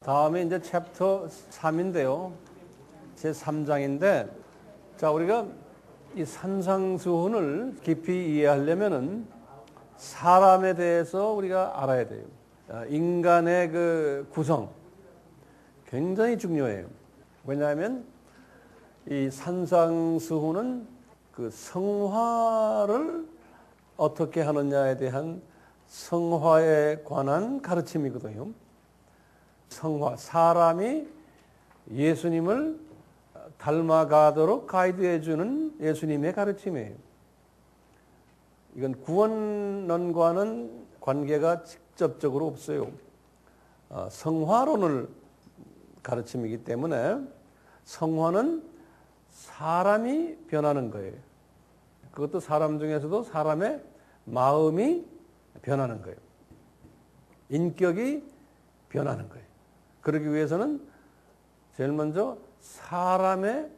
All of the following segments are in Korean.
다음에 이제 챕터 3인데요. 제 3장인데, 자, 우리가 이 산상수훈을 깊이 이해하려면은 사람에 대해서 우리가 알아야 돼요. 인간의 그 구성, 굉장히 중요해요. 왜냐하면 이 산상수훈은 그 성화를 어떻게 하느냐에 대한 성화에 관한 가르침이거든요. 성화, 사람이 예수님을 닮아가도록 가이드해주는 예수님의 가르침이에요. 이건 구원론과는 관계가 직접적으로 없어요. 성화론을 가르침이기 때문에 성화는 사람이 변하는 거예요. 그것도 사람 중에서도 사람의 마음이 변하는 거예요. 인격이 변하는 거예요. 그러기 위해서는 제일 먼저 사람의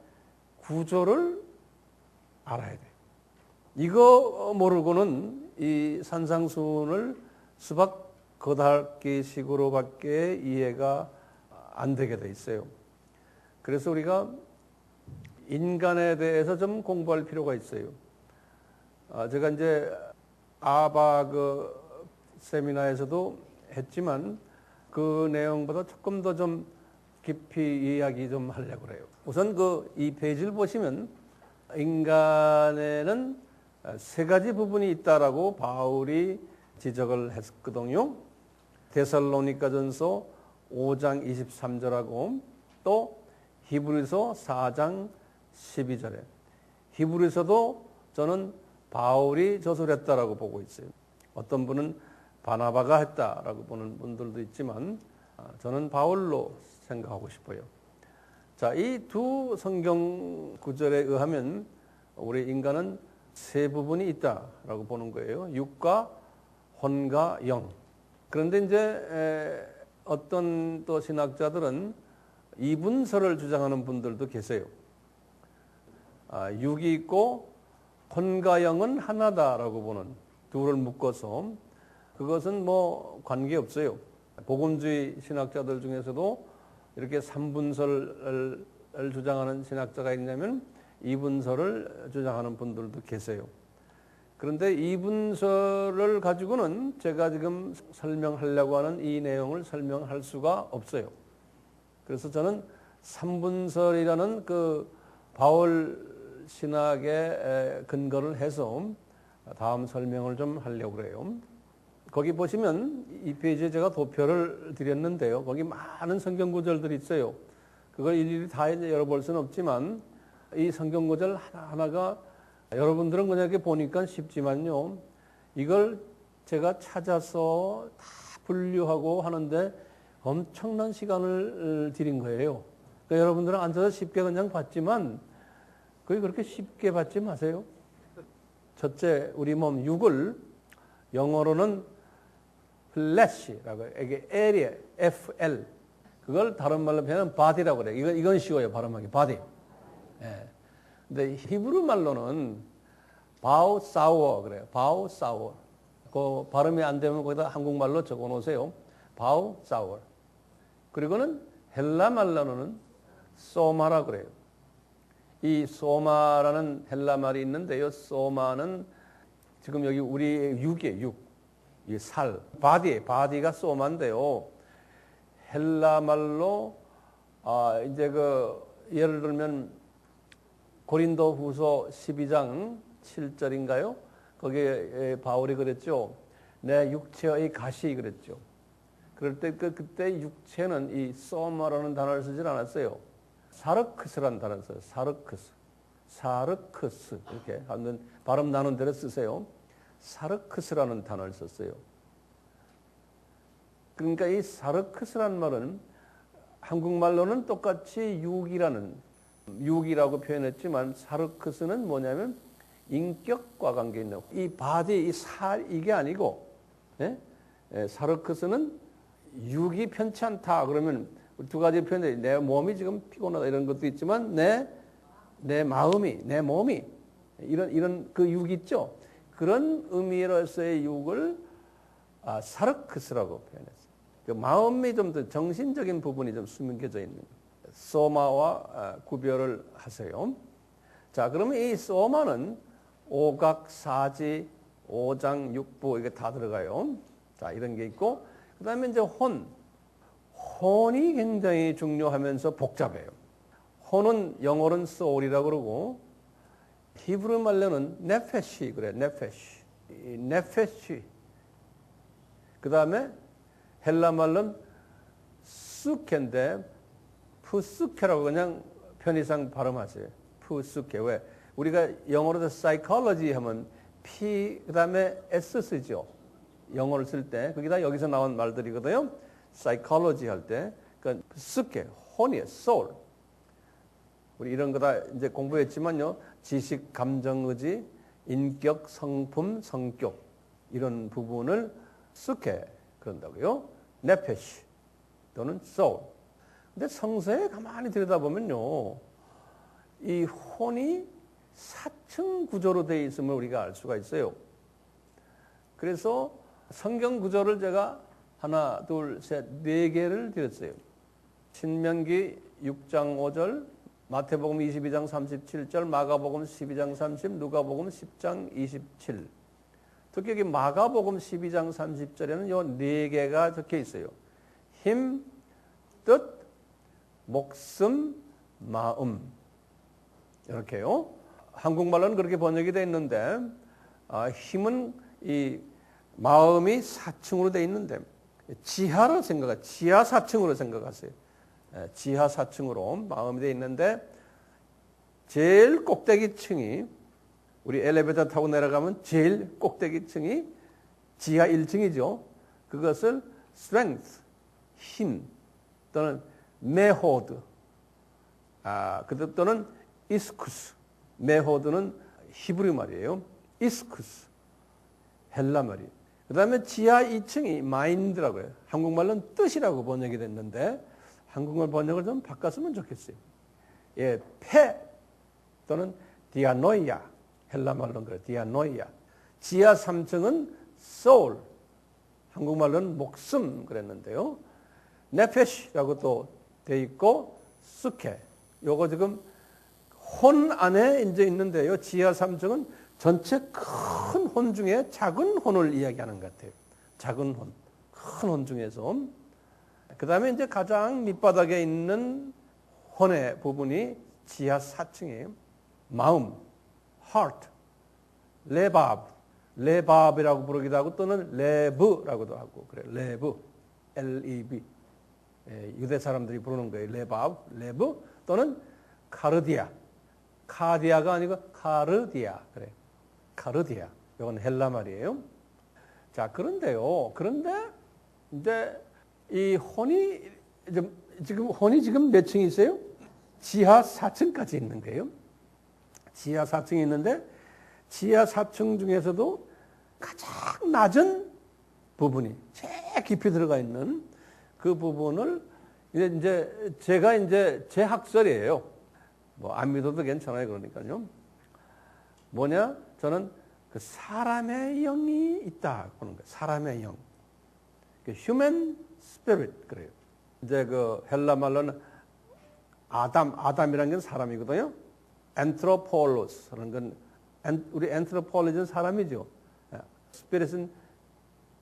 구조를 알아야 돼요. 이거 모르고는 이 산상수훈을 수박 겉핥기식으로밖에 이해가 안 되게 돼 있어요. 그래서 우리가 인간에 대해서 좀 공부할 필요가 있어요. 제가 이제 아바 세미나에서도 했지만 그 내용보다 조금 더 좀 깊이 이야기 좀 하려고 그래요. 우선 이 페이지를 보시면 인간에는 세 가지 부분이 있다라고 바울이 지적을 했거든요. 데살로니가전서 5장 23절하고 또 히브리서 4장 12절에 히브리서도 저는 바울이 저술했다라고 보고 있어요. 어떤 분은 바나바가 했다라고 보는 분들도 있지만 저는 바울로 생각하고 싶어요. 자, 이 두 성경 구절에 의하면 우리 인간은 세 부분이 있다라고 보는 거예요. 육과 혼과 영. 그런데 이제 어떤 또 신학자들은 이분설을 주장하는 분들도 계세요. 육이 있고 혼과 영은 하나다라고 보는, 둘을 묶어서 그것은 뭐 관계없어요. 복음주의 신학자들 중에서도 이렇게 삼분설을 주장하는 신학자가 있냐면 이분설을 주장하는 분들도 계세요. 그런데 이분설을 가지고는 제가 지금 설명하려고 하는 이 내용을 설명할 수가 없어요. 그래서 저는 삼분설이라는 그 바울 신학에 근거를 해서 다음 설명을 좀 하려고 그래요. 거기 보시면 이 페이지에 제가 도표를 드렸는데요. 거기 많은 성경 구절들이 있어요. 그걸 일일이 다 열어볼 수는 없지만 이 성경 구절 하나하나가 여러분들은 그냥 이렇게 보니까 쉽지만요. 이걸 제가 찾아서 다 분류하고 하는데 엄청난 시간을 들인 거예요. 그러니까 여러분들은 앉아서 쉽게 그냥 봤지만 그게 그렇게 쉽게 받지 마세요. 첫째, 우리 몸 육을 영어로는 flesh라고 해요. 이게 L이에요. FL. 그걸 다른 말로 표현하면 body라고 그래요. 이건 쉬워요. 발음하기. body. 예. 근데 히브리 말로는 바우사워 그래요. 바우사워. 그 발음이 안 되면 거기다 한국말로 적어 놓으세요. 바우사워. 그리고는 헬라 말로는 소마라 그래요. 이 소마라는 헬라 말이 있는데요. 소마는 지금 여기 우리의 육이에요. 육. 이 살, 바디가 소마인데요. 헬라 말로 이제 예를 들면 고린도후서 12장 7절인가요? 거기에 바울이 그랬죠. 내 육체의 가시 그랬죠. 그럴 때 그때 육체는 이 소마라는 단어를 쓰질 않았어요. 사르크스라는 단어를 써요. 사르크스 이렇게 하는 발음 나는 대로 쓰세요. 사르크스라는 단어를 썼어요. 그러니까 이 사르크스라는 말은 한국말로는 똑같이 육이라고 표현했지만 사르크스는 뭐냐면 인격과 관계 있는 이 바디, 이 살 이게 아니고 사르크스는 육이 편치 않다 그러면 두 가지 표현이 내 몸이 지금 피곤하다 이런 것도 있지만 내 마음이 내 몸이 이런 그 육 있죠. 그런 의미로서의 육을 사르크스라고 표현했어요. 그 마음이 좀 더 정신적인 부분이 좀 숨겨져 있는 소마와 구별을 하세요. 자, 그러면 이 소마는 오각, 사지, 오장, 육부 이게 다 들어가요. 자, 이런 게 있고 그 다음에 이제 혼이 굉장히 중요하면서 복잡해요. 혼은 영어로는 soul이라고 그러고 히브리 말로는 네페시 그래, 네페시. 네페시. 그 다음에 헬라 말로는 수케인데 푸스케라고 그냥 편의상 발음하세요. 푸스케. 왜? 우리가 영어로도 psychology 하면 P 그 다음에 S 쓰죠. 영어를 쓸 때. 그게 다 여기서 나온 말들이거든요. psychology 할 때. 그러니까 스케, 혼이에요. soul. 우리 이런 거 다 이제 공부했지만요. 지식, 감정, 의지, 인격, 성품, 성격 이런 부분을 스케 그런다고요. 네페시 또는 soul. 근데 성서에 가만히 들여다보면요. 이 혼이 사층 구조로 되어 있음을 우리가 알 수가 있어요. 그래서 성경 구조를 제가 하나, 둘, 셋, 네 개를 드렸어요. 신명기 6장 5절, 마태복음 22장 37절, 마가복음 12장 30, 누가복음 10장 27. 특히 여기 마가복음 12장 30절에는 요 네 개가 적혀 있어요. 힘, 뜻, 목숨, 마음. 이렇게요. 한국말로는 그렇게 번역이 되어 있는데 힘은 이 마음이 4층으로 되어 있는데 지하 4층으로 생각하세요. 지하 4층으로 마음이 되어 있는데 제일 꼭대기층이 우리 엘리베이터 타고 내려가면 제일 꼭대기층이 지하 1층이죠. 그것을 strength, 힘 또는 메호드, 또는 이스쿠스. 메호드는 히브리 말이에요. 이스쿠스, 헬라 말이에요. 그 다음에 지하 2층이 마인드라고 해요. 한국말로는 뜻이라고 번역이 됐는데 한국말 번역을 좀 바꿨으면 좋겠어요. 예, 폐 또는 디아노이아. 헬라 말로는 그래요. 디아노이아. 지하 3층은 soul. 한국말로는 목숨 그랬는데요. 네페시라고 또 돼 있고 스케. 요거 지금 혼 안에 이제 있는데요. 지하 3층은 전체 큰 혼 중에 작은 혼을 이야기하는 것 같아요. 작은 혼, 큰 혼 중에서. 그 다음에 이제 가장 밑바닥에 있는 혼의 부분이 지하 4층이에요. 마음, heart, 레밥이라고 부르기도 하고 또는 레브라고도 하고 그래요. 레브, L-E-B. 유대 사람들이 부르는 거예요. 레브 또는 카르디아. 카디아가 아니고 카르디아. 그래. 카르디아. 이건 헬라 말이에요. 자, 그런데 이제 이 혼이 지금 몇 층이 있어요? 지하 4층까지 있는 거예요. 지하 4층이 있는데 지하 4층 중에서도 가장 낮은 부분이 제일 깊이 들어가 있는 그 부분을 이제 제가 제 학설이에요. 뭐 안 믿어도 괜찮아요. 그러니까요. 뭐냐? 저는 그 사람의 영이 있다 그러는 거예요. 사람의 영. human spirit 그래요. 이제 그 헬라 말로는 아담이라는 건 사람이거든요. anthropolos 하는 건 우리 anthropolog는 사람이죠. spirit은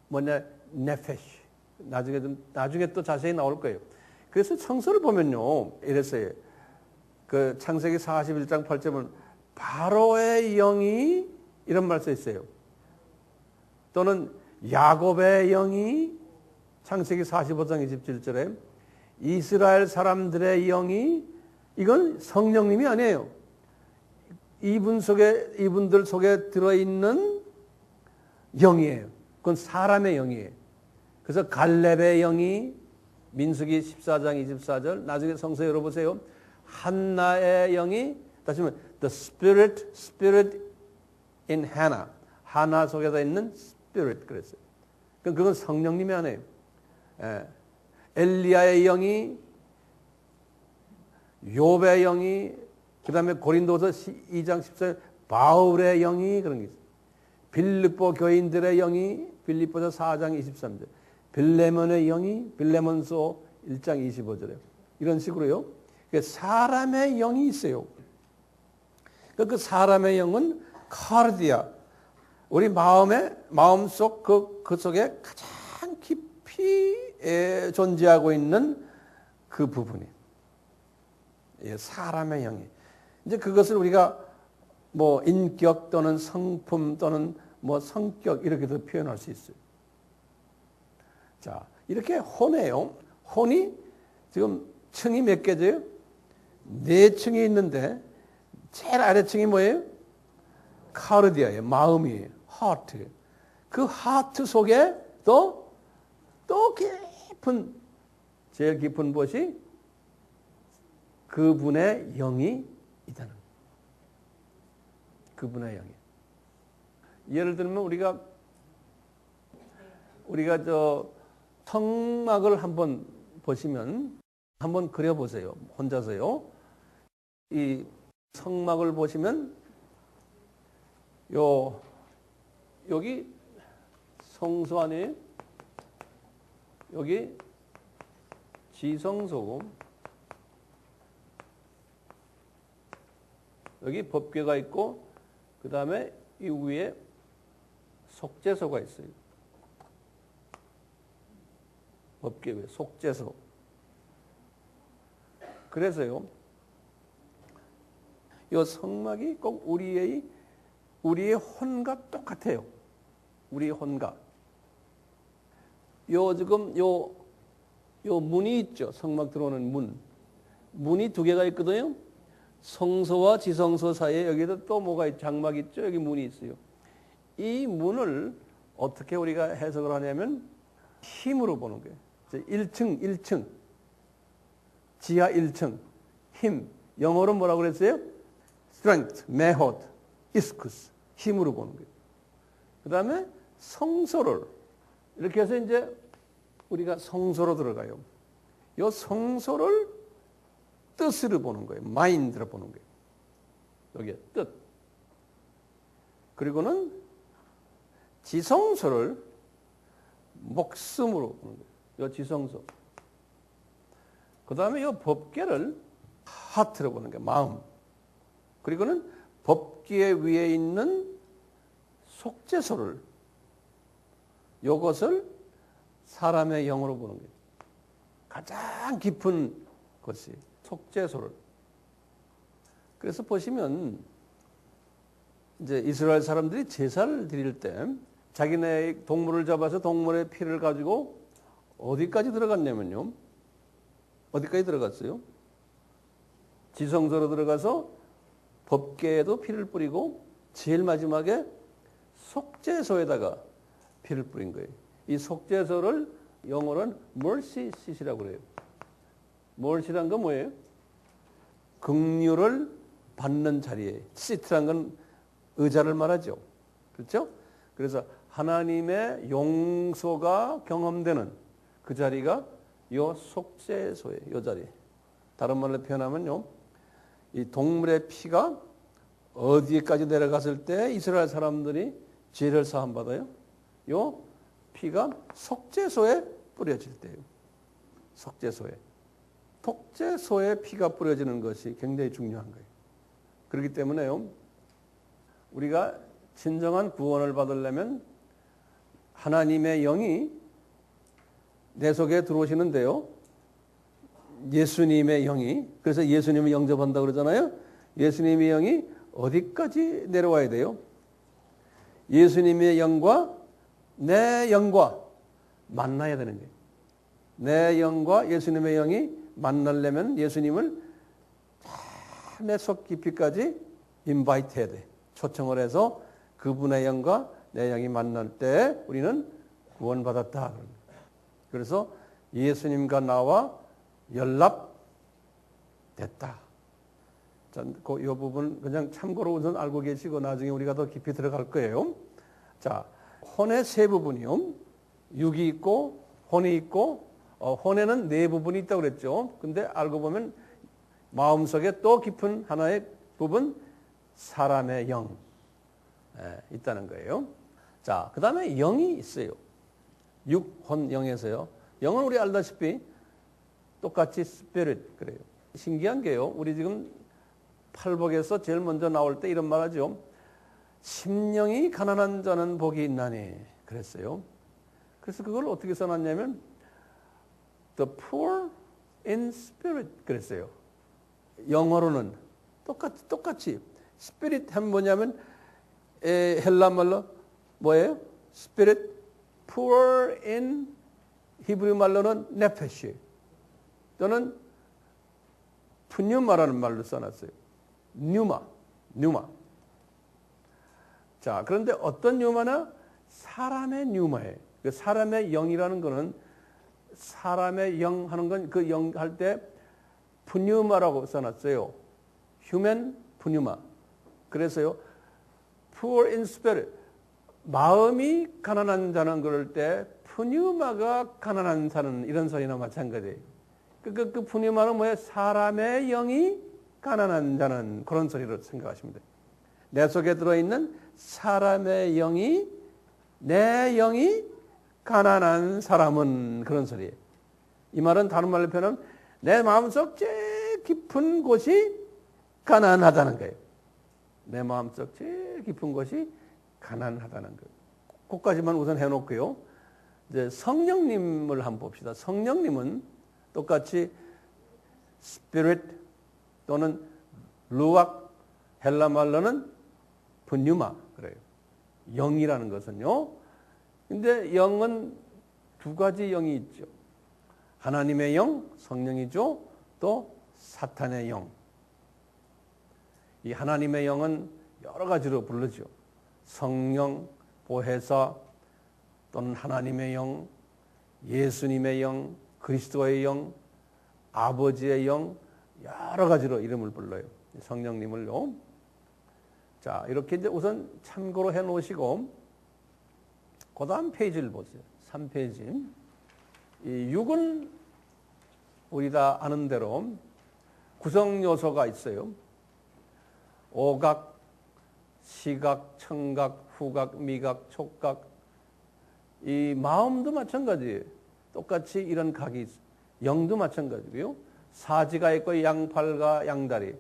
뭐냐? 네페시. 나중에 또 자세히 나올 거예요. 그래서 성서를 보면요. 이랬어요. 그 창세기 41장 8절은 바로의 영이 이런 말 써 있어요. 또는 야곱의 영이 창세기 45장 27절에 이스라엘 사람들의 영이 이건 성령님이 아니에요. 이분들 속에 들어있는 영이에요. 그건 사람의 영이에요. 그래서 갈렙의 영이 민수기 14장 24절 나중에 성서 열어보세요. 한나의 영이 다시 말하면 the spirit in Hannah. 하나 속에 있는 spirit 그랬어요. 그건 성령님이 아니에요. 엘리야의 영이 욥의 영이 그다음에 고린도서 2장 14절 바울의 영이 그런 게 있어요. 빌립보 교인들의 영이 빌립보서 4장 23절. 빌레몬의 영이 빌레몬서 1장 25절에 이런 식으로요. 사람의 영이 있어요. 그 사람의 영은 카르디아, 우리 마음속 그 속에 가장 깊이 존재하고 있는 그 부분이 사람의 영이. 이제 그것을 우리가 뭐 인격 또는 성품 또는 뭐 성격 이렇게도 표현할 수 있어요. 자, 이렇게 혼이에요. 혼이 지금 층이 몇 개죠? 4층이 있는데 제일 아래층이 뭐예요? 카르디아예요. 마음이에요. 하트. 그 하트 속에 또 깊은, 제일 깊은 곳이 그분의 영이 있다는 거예요. 그분의 영이. 예를 들면 우리가 턱막을 한번 보시면 한번 그려보세요. 혼자서요. 이 성막을 보시면 여기 성소 안에 여기 지성소고 여기 법궤가 있고 그 다음에 이 위에 속죄소가 있어요. 법궤 위에 속죄소. 그래서요, 이 성막이 꼭 우리의 혼과 똑같아요. 우리의 혼과. 지금 요 문이 있죠. 성막 들어오는 문. 문이 2개가 있거든요. 성소와 지성소 사이에 여기도 또 뭐가 있죠? 장막 있죠? 여기 문이 있어요. 이 문을 어떻게 우리가 해석을 하냐면 힘으로 보는 거예요. 1층. 지하 1층. 힘. 영어로 뭐라고 그랬어요? strength, mehod, ischus. 힘으로 보는 거예요. 그 다음에 성소를 이렇게 해서 이제 우리가 성소로 들어가요. 이 성소를 뜻으로 보는 거예요. 마인드로 보는 거예요. 여기에 뜻. 그리고는 지성소를 목숨으로 보는 거예요. 이 지성소. 그 다음에 이 법궤를 하트로 보는 거예요. 마음. 그리고는 법궤 위에 있는 속죄소를 이것을 사람의 영으로 보는 거예요. 가장 깊은 것이 속죄소를. 그래서 보시면 이제 이스라엘 사람들이 제사를 드릴 때 자기네 동물을 잡아서 동물의 피를 가지고 어디까지 들어갔냐면요. 어디까지 들어갔어요? 지성소로 들어가서 법궤에도 피를 뿌리고 제일 마지막에 속죄소에다가 피를 뿌린 거예요. 이 속죄소를 영어로는 mercy seat이라고 그래요. mercy란 건 뭐예요? 긍휼을 받는 자리에 seat란 건 의자를 말하죠. 그렇죠? 그래서 하나님의 용서가 경험되는 그 자리가 요 속죄소예요. 요 자리. 다른 말로 표현하면요. 이 동물의 피가 어디까지 내려갔을 때 이스라엘 사람들이 죄를 사함 받아요? 요 피가 속죄소에 뿌려질 때예요. 속죄소에. 속죄소에 피가 뿌려지는 것이 굉장히 중요한 거예요. 그렇기 때문에요. 우리가 진정한 구원을 받으려면 하나님의 영이 내 속에 들어오시는데요. 예수님의 영이, 그래서 예수님을 영접한다고 그러잖아요. 예수님의 영이 어디까지 내려와야 돼요? 예수님의 영과 내 영과 만나야 되는 거예요. 내 영과 예수님의 영이 만나려면 예수님을 내 속 깊이까지 인바이트 해야 돼. 초청을 해서 그분의 영과 내 영이 만날 때 우리는 구원받았다. 그래서 예수님과 나와 연락됐다. 자, 이 부분 그냥 참고로 우선 알고 계시고 나중에 우리가 더 깊이 들어갈 거예요. 자, 혼의 3부분이요. 육이 있고 혼이 있고 혼에는 4부분이 있다고 그랬죠. 근데 알고 보면 마음속에 또 깊은 하나의 부분 사람의 영 있다는 거예요. 자, 그 다음에 영이 있어요. 육혼 영에서요. 영은 우리 알다시피 똑같이 spirit 그래요. 신기한 게요. 우리 지금 팔복에서 제일 먼저 나올 때 이런 말 하죠. 심령이 가난한 자는 복이 있나니 그랬어요. 그래서 그걸 어떻게 써놨냐면 the poor in spirit 그랬어요. 영어로는 똑같이 spirit 하면 뭐냐면 헬라 말로 뭐예요? spirit poor in 히브리 말로는 네페시 또는 푸뉴마라는 말로 써놨어요. 뉴마. 자, 그런데 어떤 뉴마나 사람의 뉴마예요. 그 사람의 영이라는 거는 사람의 영 하는 건 그 영 할 때 푸뉴마라고 써놨어요. 휴먼 푸뉴마. 그래서요. poor in spirit. 마음이 가난한 자는 그럴 때 푸뉴마가 가난한 자는 이런 소리나 마찬가지예요. 그 푸뉴마는 뭐예요? 사람의 영이 가난한 자는 그런 소리로 생각하시면 돼요. 내 속에 들어있는 사람의 영이 내 영이 가난한 사람은 그런 소리예요. 이 말은 다른 말로 표현하면 내 마음속 제일 깊은 곳이 가난하다는 거예요. 내 마음속 제일 깊은 곳이 가난하다는 거예요. 그것까지만 우선 해놓고요. 이제 성령님을 한번 봅시다. 성령님은 똑같이 spirit 또는 루악 헬라 말로는 분유마 그래요. 영이라는 것은요. 근데 영은 두 가지 영이 있죠. 하나님의 영, 성령이죠. 또 사탄의 영. 이 하나님의 영은 여러 가지로 부르죠. 성령, 보혜사 또는 하나님의 영, 예수님의 영, 그리스도의 영, 아버지의 영 여러 가지로 이름을 불러요. 성령님을요. 자, 이렇게 이제 우선 참고로 해 놓으시고 그 다음 페이지를 보세요. 3페이지. 이 6은 우리 다 아는 대로 구성 요소가 있어요. 오각, 시각, 청각, 후각, 미각, 촉각. 이 마음도 마찬가지예요. 똑같이 이런 각이 있어요. 영도 마찬가지고요. 사지가 있고 양팔과 양다리.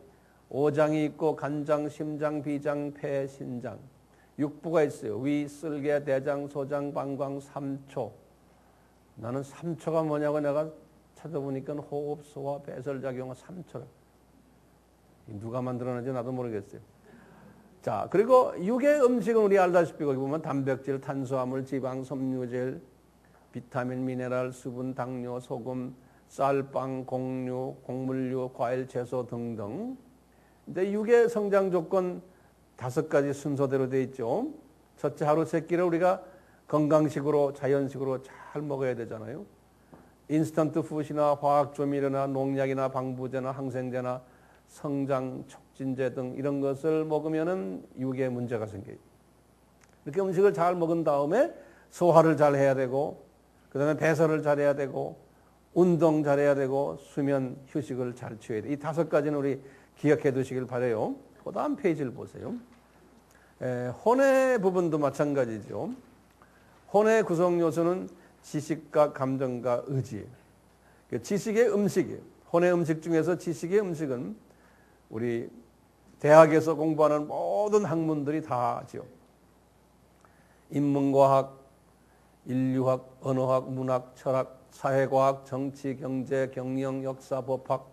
오장이 있고 간장, 심장, 비장, 폐, 신장. 육부가 있어요. 위, 쓸개, 대장, 소장, 방광, 삼초. 나는 삼초가 뭐냐고 내가 찾아보니까 호흡, 소화, 배설작용은 삼초라. 누가 만들어낸지 나도 모르겠어요. 자, 그리고 육의 음식은 우리 알다시피 거기 보면 단백질, 탄수화물, 지방, 섬유질, 비타민, 미네랄, 수분, 당뇨, 소금, 쌀, 빵, 곡류, 곡물류, 과일, 채소 등등. 근데 육의 성장 조건 5가지 순서대로 되어 있죠. 첫째, 하루 3끼를 우리가 건강식으로 자연식으로 잘 먹어야 되잖아요. 인스턴트 푸드나 화학 조미료나 농약이나 방부제나 항생제나 성장 촉진제 등 이런 것을 먹으면은 육에 문제가 생겨요. 이렇게 음식을 잘 먹은 다음에 소화를 잘 해야 되고, 그 다음에 배설을 잘 해야 되고, 운동 잘 해야 되고, 수면, 휴식을 잘 취해야 돼요. 이 5가지는 우리 기억해 두시길 바라요. 그 다음 페이지를 보세요. 혼의 부분도 마찬가지죠. 혼의 구성 요소는 지식과 감정과 의지. 지식의 음식이에요. 혼의 음식 중에서 지식의 음식은 우리 대학에서 공부하는 모든 학문들이 다 하죠. 인문과학, 인류학, 언어학, 문학, 철학, 사회과학, 정치, 경제, 경영, 역사, 법학,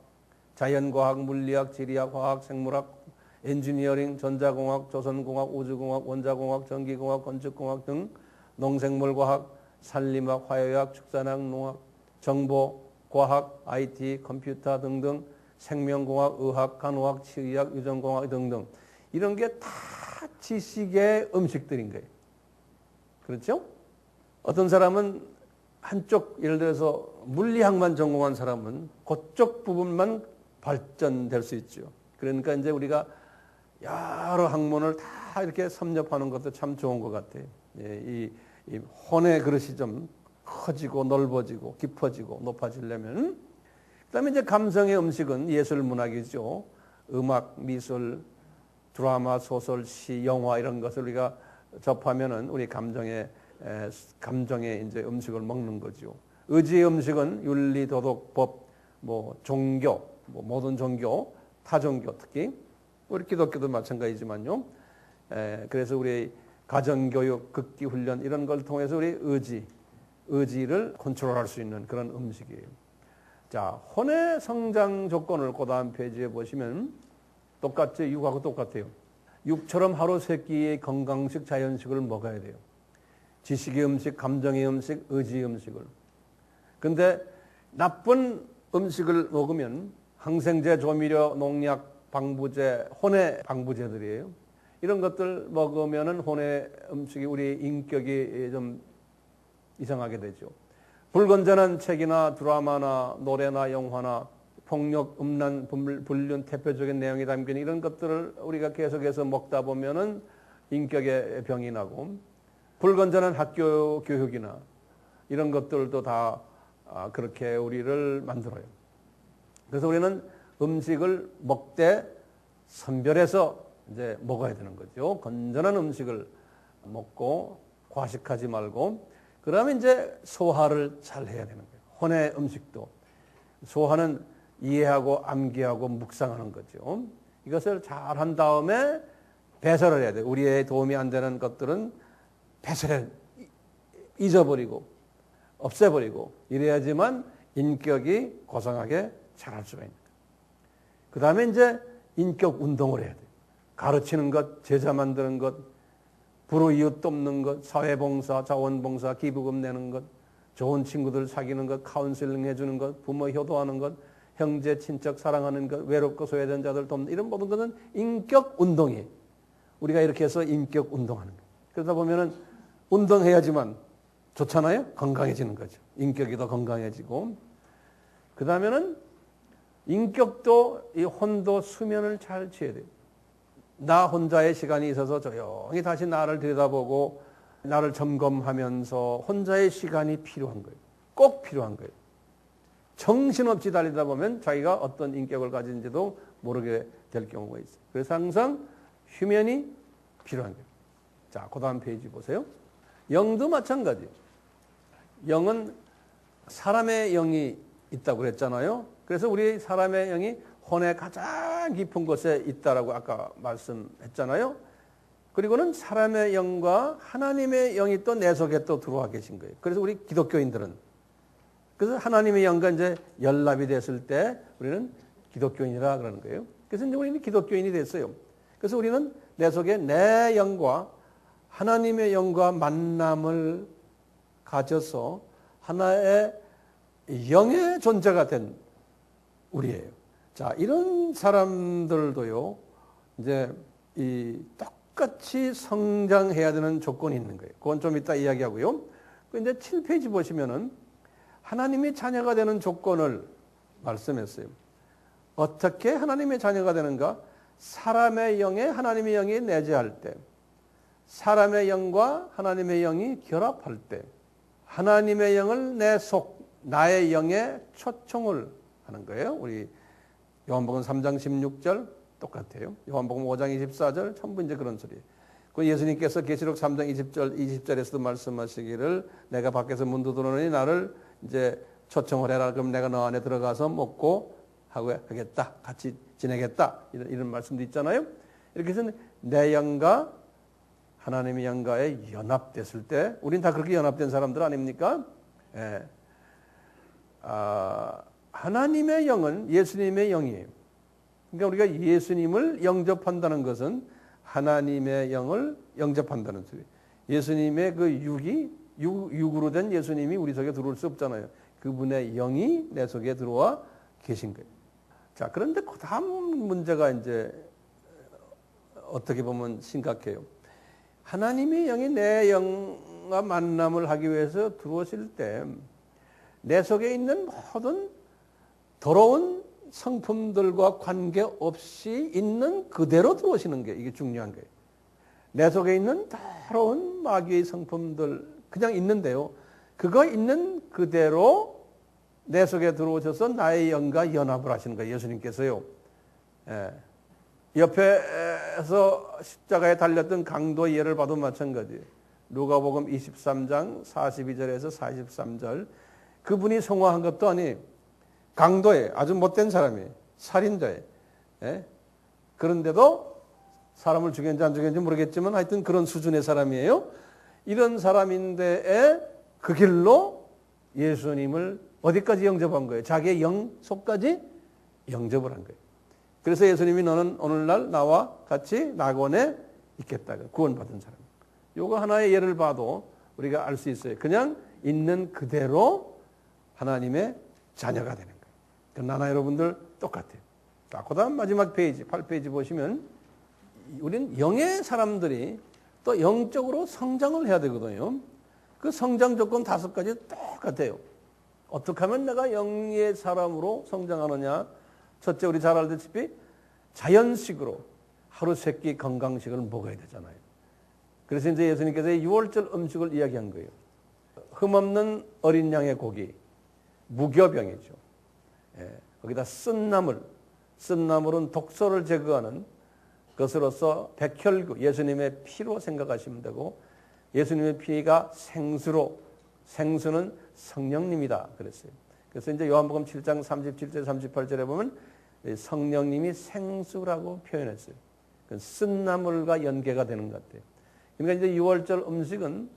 자연과학, 물리학, 지리학, 화학, 생물학, 엔지니어링, 전자공학, 조선공학, 우주공학, 원자공학, 전기공학, 건축공학 등 농생물과학, 산림학, 화해학, 축산학, 농학, 정보과학, IT, 컴퓨터 등등 생명공학, 의학, 간호학, 치의학, 유전공학 등등 이런 게 다 지식의 음식들인 거예요. 그렇죠? 어떤 사람은 한쪽 예를 들어서 물리학만 전공한 사람은 그쪽 부분만 발전될 수 있죠. 그러니까 이제 우리가 여러 학문을 다 이렇게 섭렵하는 것도 참 좋은 것 같아요. 이 혼의 그릇이 좀 커지고 넓어지고 깊어지고 높아지려면. 그다음에 이제 감성의 음식은 예술 문학이죠. 음악, 미술, 드라마, 소설, 시, 영화 이런 것을 우리가 접하면은 우리 감정에 감정의 이제 음식을 먹는 거죠. 의지의 음식은 윤리, 도덕, 법, 뭐 종교, 뭐 모든 종교, 타 종교 특히 우리 기독교도 마찬가지지만요. 그래서 우리 가정교육, 극기훈련 이런 걸 통해서 우리 의지를 컨트롤할 수 있는 그런 음식이에요. 자, 혼의 성장 조건을 그 다음 페이지에 보시면 똑같죠. 육하고 똑같아요. 육처럼 하루 세 끼의 건강식, 자연식을 먹어야 돼요. 지식의 음식, 감정의 음식, 의지의 음식을. 근데 나쁜 음식을 먹으면 항생제, 조미료, 농약, 방부제, 혼의 방부제들이에요. 이런 것들 먹으면은 혼의 음식이 우리 인격이 좀 이상하게 되죠. 불건전한 책이나 드라마나 노래나 영화나 폭력, 음란, 불륜, 대표적인 내용이 담긴 이런 것들을 우리가 계속해서 먹다 보면은 인격에 병이 나고 불건전한 학교 교육이나 이런 것들도 다 그렇게 우리를 만들어요. 그래서 우리는 음식을 먹되 선별해서 이제 먹어야 되는 거죠. 건전한 음식을 먹고 과식하지 말고 그러면 이제 소화를 잘 해야 되는 거예요. 혼의 음식도 소화는 이해하고 암기하고 묵상하는 거죠. 이것을 잘 한 다음에 배설을 해야 돼요. 우리의 도움이 안 되는 것들은 배설해 잊어버리고 없애버리고 이래야지만 인격이 고상하게 자랄 수가 있는 거예요. 그 다음에 이제 인격 운동을 해야 돼요. 가르치는 것, 제자 만드는 것, 불우이웃 돕는 것, 사회봉사, 자원봉사, 기부금 내는 것, 좋은 친구들 사귀는 것, 카운슬링 해주는 것, 부모 효도하는 것, 형제, 친척 사랑하는 것, 외롭고 소외된 자들 돕는 이런 모든 것은 인격 운동이에요. 우리가 이렇게 해서 인격 운동하는 거예요. 그러다 보면은 운동해야지만 좋잖아요. 건강해지는 거죠. 인격이 더 건강해지고. 그 다음에는 인격도 이 혼도 수면을 잘 취해야 돼요. 나 혼자의 시간이 있어서 조용히 다시 나를 들여다보고 나를 점검하면서 혼자의 시간이 필요한 거예요. 꼭 필요한 거예요. 정신없이 달리다 보면 자기가 어떤 인격을 가진지도 모르게 될 경우가 있어요. 그래서 항상 휴면이 필요한 거예요. 자, 그 다음 페이지 보세요. 영도 마찬가지예요. 영은 사람의 영이 있다고 그랬잖아요. 그래서 우리 사람의 영이 혼의 가장 깊은 곳에 있다라고 아까 말씀했잖아요. 그리고는 사람의 영과 하나님의 영이 또 내 속에 또 들어와 계신 거예요. 그래서 우리 기독교인들은 그래서 하나님의 영과 이제 연합이 됐을 때 우리는 기독교인이라 그러는 거예요. 그래서 이제 우리는 기독교인이 됐어요. 그래서 우리는 내 속에 내 영과 하나님의 영과 만남을 가져서 하나의 영의 존재가 된 우리예요. 자, 이런 사람들도요, 이제 이 똑같이 성장해야 되는 조건이 있는 거예요. 그건 좀 이따 이야기하고요. 이제 7페이지 보시면은 하나님의 자녀가 되는 조건을 말씀했어요. 어떻게 하나님의 자녀가 되는가? 사람의 영에 하나님의 영이 내재할 때, 사람의 영과 하나님의 영이 결합할 때, 하나님의 영을 내 속, 나의 영에 초청을 하는 거예요. 우리 요한복음 3장 16절 똑같아요. 요한복음 5장 24절 전부 이제 그런 소리예요. 그 예수님께서 계시록 3장 20절에서도 말씀하시기를 내가 밖에서 문 두드러니 나를 이제 초청을 해라. 그럼 내가 너 안에 들어가서 먹고 하겠다. 같이 지내겠다. 이런 말씀도 있잖아요. 이렇게 해서 내 영과 하나님의 영과에 연합됐을 때 우린 다 그렇게 연합된 사람들 아닙니까? 예. 하나님의 영은 예수님의 영이에요. 그러니까 우리가 예수님을 영접한다는 것은 하나님의 영을 영접한다는 소리예요. 예수님의 그 육으로 된 예수님이 우리 속에 들어올 수 없잖아요. 그분의 영이 내 속에 들어와 계신 거예요. 자, 그런데 그 다음 문제가 이제 어떻게 보면 심각해요. 하나님의 영이 내 영과 만남을 하기 위해서 들어오실 때 내 속에 있는 모든 더러운 성품들과 관계없이 있는 그대로 들어오시는 게 이게 중요한 거예요. 내 속에 있는 더러운 마귀의 성품들 그냥 있는데요. 그거 있는 그대로 내 속에 들어오셔서 나의 영과 연합을 하시는 거예요. 예수님께서요. 예. 옆에서 십자가에 달렸던 강도의 예를 봐도 마찬가지예요. 누가복음 23장 42절에서 43절. 그분이 성화한 것도 아니 강도에 아주 못된 사람이 살인자에. 예? 그런데도 사람을 죽였는지 안 죽였는지 모르겠지만 하여튼 그런 수준의 사람이에요. 이런 사람인데 그 길로 예수님을 어디까지 영접한 거예요? 자기의 영속까지 영접을 한 거예요. 그래서 예수님이 너는 오늘날 나와 같이 낙원에 있겠다. 구원받은 사람. 요거 하나의 예를 봐도 우리가 알 수 있어요. 그냥 있는 그대로 하나님의 자녀가 되는 거예요. 나나 여러분들 똑같아요. 자, 그 다음 마지막 페이지, 8페이지 보시면 우리는 영의 사람들이 또 영적으로 성장을 해야 되거든요. 그 성장 조건 5가지 똑같아요. 어떻게 하면 내가 영의 사람으로 성장하느냐? 첫째, 우리 잘 알다시피 자연식으로 하루 3끼 건강식을 먹어야 되잖아요. 그래서 이제 예수님께서 6월절 음식을 이야기한 거예요. 흠없는 어린 양의 고기, 무교병이죠. 예, 거기다 쓴나물은 독소를 제거하는 것으로서 백혈구, 예수님의 피로 생각하시면 되고, 예수님의 피가 생수는 성령님이다 그랬어요. 그래서 이제 요한복음 7장 37절 38절에 보면 성령님이 생수라고 표현했어요. 쓴나물과 연계가 되는 것 같아요. 그러니까 이제 6월절 음식은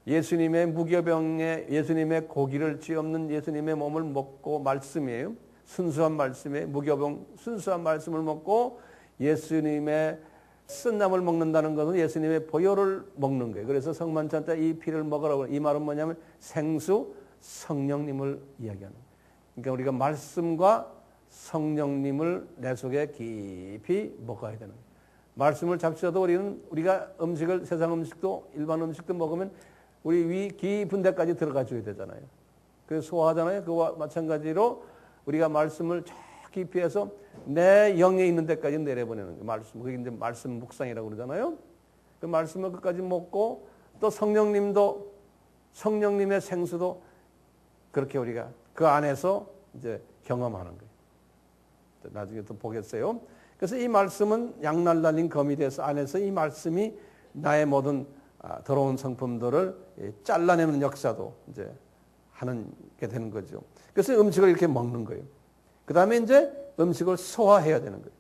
예수님의 무교병에 예수님의 고기를 쥐없는 예수님의 몸을 먹고 말씀이에요. 순수한 말씀에 무교병 순수한 말씀을 먹고 예수님의 쓴나물 먹는다는 것은 예수님의 보혈을 먹는 거예요. 그래서 성만찬 때 이 피를 먹으라고. 이 말은 뭐냐면 생수 성령님을 이야기하는 거예요. 그러니까 우리가 말씀과 성령님을 내 속에 깊이 먹어야 되는 거예요. 말씀을 잡수셔도 우리가 음식을 세상 음식도 일반 음식도 먹으면 우리 위 깊은 데까지 들어가 줘야 되잖아요. 그래서 소화하잖아요. 그와 마찬가지로 우리가 말씀을 깊이 해서 내 영에 있는 데까지 내려보내는 거예요. 말씀. 그게 이제 말씀 묵상이라고 그러잖아요. 그 말씀을 끝까지 먹고 또 성령님의 생수도 그렇게 우리가 그 안에서 이제 경험하는 거예요. 나중에 또 보겠어요. 그래서 이 말씀은 양날 달린 검이 돼서 안에서 이 말씀이 나의 모든 더러운 성품들을 잘라내는 역사도 이제 하는 게 되는 거죠. 그래서 음식을 이렇게 먹는 거예요. 그 다음에 이제 음식을 소화해야 되는 거예요.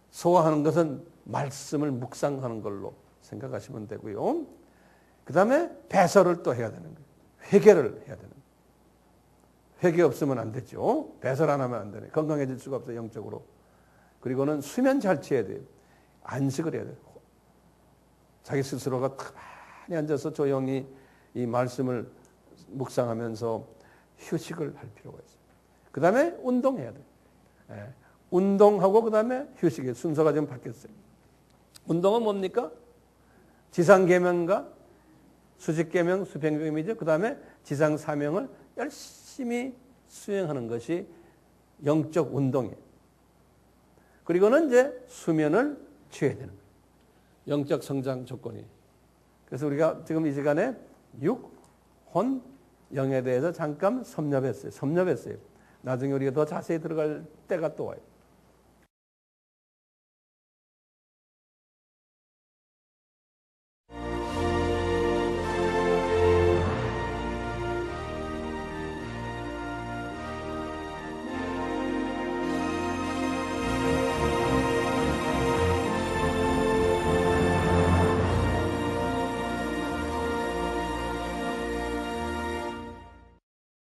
소화하는 것은 말씀을 묵상하는 걸로 생각하시면 되고요. 그 다음에 배설을 또 해야 되는 거예요. 회개를 해야 되는 거예요. 회개 없으면 안 되죠. 배설 안 하면 안 되네. 건강해질 수가 없어요, 영적으로. 그리고는 수면 잘 취해야 돼요. 안식을 해야 돼요. 자기 스스로가 가만히 앉아서 조용히 이 말씀을 묵상하면서 휴식을 할 필요가 있어요. 그 다음에 운동해야 돼요. 예. 운동하고 그 다음에 휴식이에요. 순서가 좀 바뀌었어요. 운동은 뭡니까? 지상계명과 수직계명, 수평계명이죠. 그 다음에 지상사명을 열심히 수행하는 것이 영적 운동이에요. 그리고는 이제 수면을 취해야 되는 거예요. 영적 성장 조건이. 그래서 우리가 지금 이 시간에 육, 혼, 영에 대해서 잠깐 섭렵했어요. 나중에 우리가 더 자세히 들어갈 때가 또 와요.